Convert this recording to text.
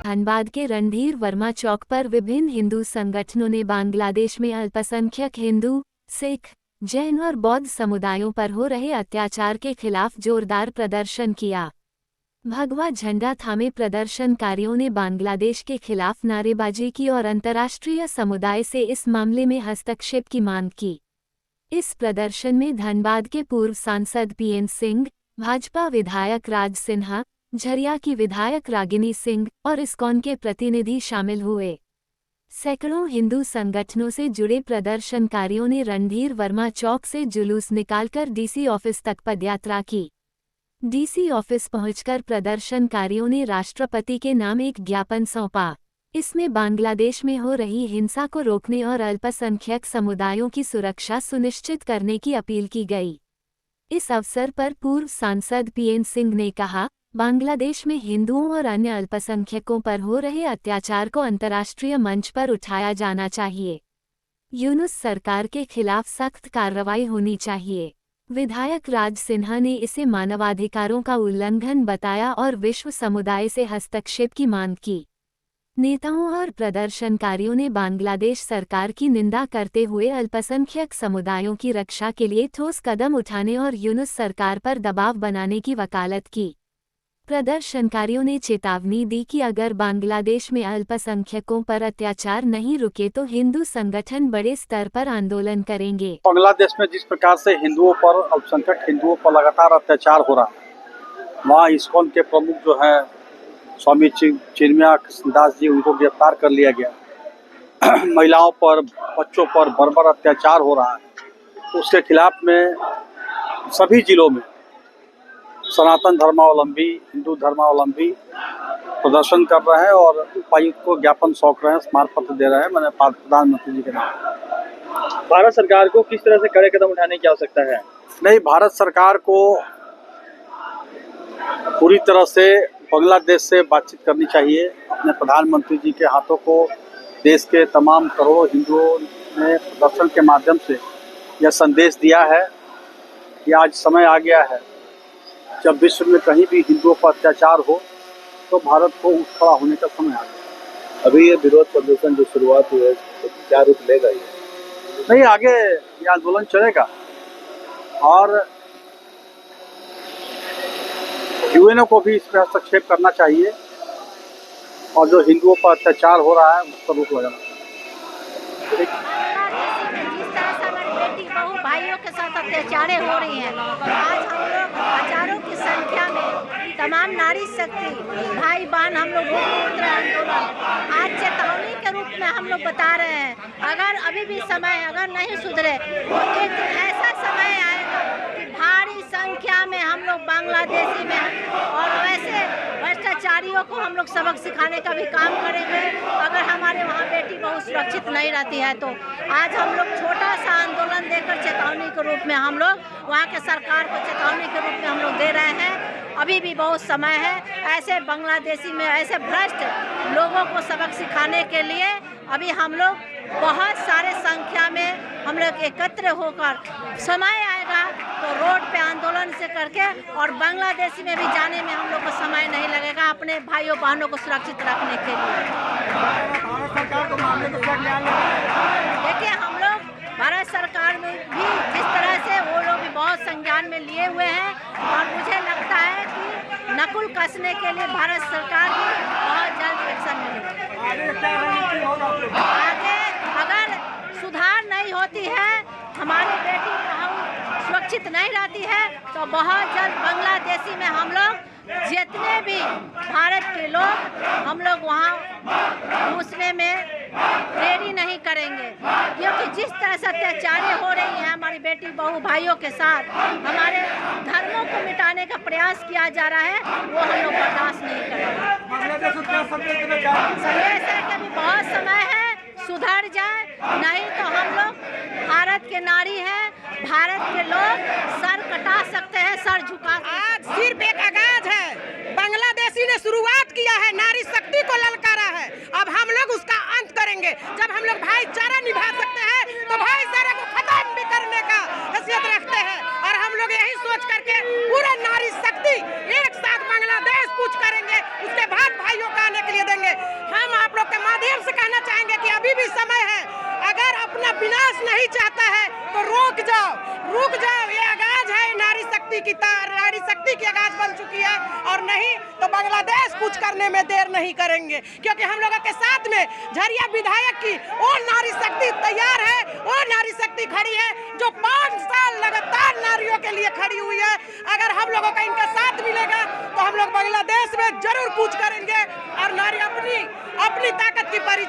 धनबाद के रणधीर वर्मा चौक पर विभिन्न हिंदू संगठनों ने बांग्लादेश में अल्पसंख्यक हिंदू, सिख, जैन और बौद्ध समुदायों पर हो रहे अत्याचार के खिलाफ जोरदार प्रदर्शन किया। भगवा झंडा थामे प्रदर्शनकारियों ने बांग्लादेश के खिलाफ नारेबाजी की और अंतर्राष्ट्रीय समुदाय से इस मामले में हस्तक्षेप की मांग की। इस प्रदर्शन में धनबाद के पूर्व सांसद पीएन सिंह, भाजपा विधायक राज सिन्हा, झरिया की विधायक रागिनी सिंह और इस्कॉन के प्रतिनिधि शामिल हुए। सैकड़ों हिंदू संगठनों से जुड़े प्रदर्शनकारियों ने रणधीर वर्मा चौक से जुलूस निकालकर डीसी ऑफिस तक पदयात्रा की। डीसी ऑफिस पहुंचकर प्रदर्शनकारियों ने राष्ट्रपति के नाम एक ज्ञापन सौंपा। इसमें बांग्लादेश में हो रही हिंसा को रोकने और अल्पसंख्यक समुदायों की सुरक्षा सुनिश्चित करने की अपील की गई। इस अवसर पर पूर्व सांसद पीएन सिंह ने कहा, बांग्लादेश में हिंदुओं और अन्य अल्पसंख्यकों पर हो रहे अत्याचार को अंतर्राष्ट्रीय मंच पर उठाया जाना चाहिए। यूनुस सरकार के खिलाफ सख्त कार्रवाई होनी चाहिए। विधायक राज सिन्हा ने इसे मानवाधिकारों का उल्लंघन बताया और विश्व समुदाय से हस्तक्षेप की मांग की। नेताओं और प्रदर्शनकारियों ने बांग्लादेश सरकार की निंदा करते हुए अल्पसंख्यक समुदायों की रक्षा के लिए ठोस कदम उठाने और यूनुस सरकार पर दबाव बनाने की वकालत की। प्रदर्शनकारियों ने चेतावनी दी कि अगर बांग्लादेश में अल्पसंख्यकों पर अत्याचार नहीं रुके तो हिंदू संगठन बड़े स्तर पर आंदोलन करेंगे। बांग्लादेश में जिस प्रकार से हिंदुओं पर, अल्पसंख्यक हिंदुओं पर लगातार अत्याचार हो रहा है, वहाँ इस्कॉन के प्रमुख जो है स्वामी चिन्मया कृष्णदास जी, उनको गिरफ्तार कर लिया गया। महिलाओं पर, बच्चों पर बर्बर अत्याचार हो रहा है। तो उसके खिलाफ में सभी जिलों में सनातन धर्मावलंबी, हिंदू धर्मावलंबी प्रदर्शन कर रहे हैं और उपायुक्त को ज्ञापन सौंप रहे हैं, स्मारक पत्र दे रहे हैं। मैंने प्रधानमंत्री जी के नाम। भारत सरकार को किस तरह से कड़े कदम उठाने की आवश्यकता है? नहीं, भारत सरकार को पूरी तरह से बांग्लादेश से बातचीत करनी चाहिए। अपने प्रधानमंत्री जी के हाथों को देश के तमाम करोड़ों हिंदुओं ने प्रदर्शन के माध्यम से यह संदेश दिया है कि आज समय आ गया है जब विश्व में कहीं भी हिंदुओं पर अत्याचार हो तो भारत को उठ खड़ा होने का समय आ गया। अभी ये विरोध प्रदर्शन जो शुरुआत हुई है तो क्या रूप लेगा ये? नहीं, आगे ये आंदोलन चलेगा और यूएनओ को भी इस पर हस्तक्षेप करना चाहिए और जो हिंदुओं पर अत्याचार हो रहा है उस पर रोक लगाना चाहिए। भाइयों के साथ अत्याचार हो रही हैं। आज हम लोग हजारों की संख्या में तमाम नारी शक्ति भाई बहन हम लोग उतरे आंदोलन आज चेतावनी के रूप में हम लोग बता रहे हैं। अगर अभी भी समय अगर नहीं सुधरे तो एक दिन ऐसा समय आएगा कि भारी संख्या में हम लोग बांग्लादेशी में और वैसे भ्रष्टाचारियों को हम लोग सबक सिखाने का भी काम करेंगे। अगर हमारे वहाँ बेटी बहुत सुरक्षित नहीं रहती है तो आज हम लोग छोटा सा आंदोलन देकर चेतावनी के रूप में हम लोग वहाँ के सरकार को चेतावनी के रूप में हम लोग दे रहे हैं। अभी भी बहुत समय है। ऐसे बांग्लादेशी में ऐसे भ्रष्ट लोगों को सबक सिखाने के लिए अभी हम लोग बहुत सारे संख्या में हम लोग एकत्र होकर समय आएगा तो रोड पे आंदोलन से करके और बांग्लादेशी में भी जाने में हम लोग को समय नहीं लगेगा अपने भाइयों बहनों को सुरक्षित रखने के लिए। देखिए, हम लोग भारत सरकार में भी जिस तरह से वो लोग भी बहुत संज्ञान में लिए हुए हैं और मुझे लगता है कि नकुल कसने के लिए भारत सरकार भी बहुत जल्द एक्शन लेगी। आगे अगर सुधार नहीं होती है, हमारी बेटी सुरक्षित नहीं रहती है तो बहुत जल्द बांग्लादेशी में हम लोग जितने भी भारत के लोग हम लोग वहाँ घुसने में देरी नहीं करेंगे, क्योंकि जिस तरह से अत्याचार हो रही हैं हमारी बेटी बहू भाइयों के साथ, हमारे धर्मों को मिटाने का प्रयास किया जा रहा है, वो हम लोग बर्दाश्त नहीं करेंगे। संदेश है कि अभी बहुत समय है, सुधर जाए, नहीं तो हम लोग भारत के नारी हैं, भारत के लोग सर कटा सकते हैं, सर झुका। आज सिर्फ एक आगाज है, बांग्लादेशी ने शुरुआत किया है, नारी शक्ति को ललकारा है। अब हम लोग उसका अंत करेंगे। जब हम लोग भाईचारा निभा सकते हैं तो भाईचारे को खत्म भी करने का हैसियत रखते हैं और हम लोग यही सोच करके पूरा नारी शक्ति एक साथ बांग्लादेश कूच करेंगे, उसके बाद भाइयों का आने के लिए देंगे। अभी भी समय है। अगर अपना विनाश नहीं चाहता है तो रुक जाओ। ये आगाज है नारी शक्ति की, नारी शक्ति की आगाज बन चुकी है, और नहीं तो बांग्लादेश कुछ करने में देर नहीं करेंगे, क्योंकि हम लोगों के साथ में झरिया विधायक की वो नारी शक्ति तैयार है, वो नारी शक्ति खड़ी है जो 5 साल लगातार नारियों के लिए खड़ी हुई है। अगर हम लोगों का इनका साथ मिलेगा तो हम लोग बांग्लादेश में जरूर कूच करेंगे और नारी अपनी ताकत की परिचय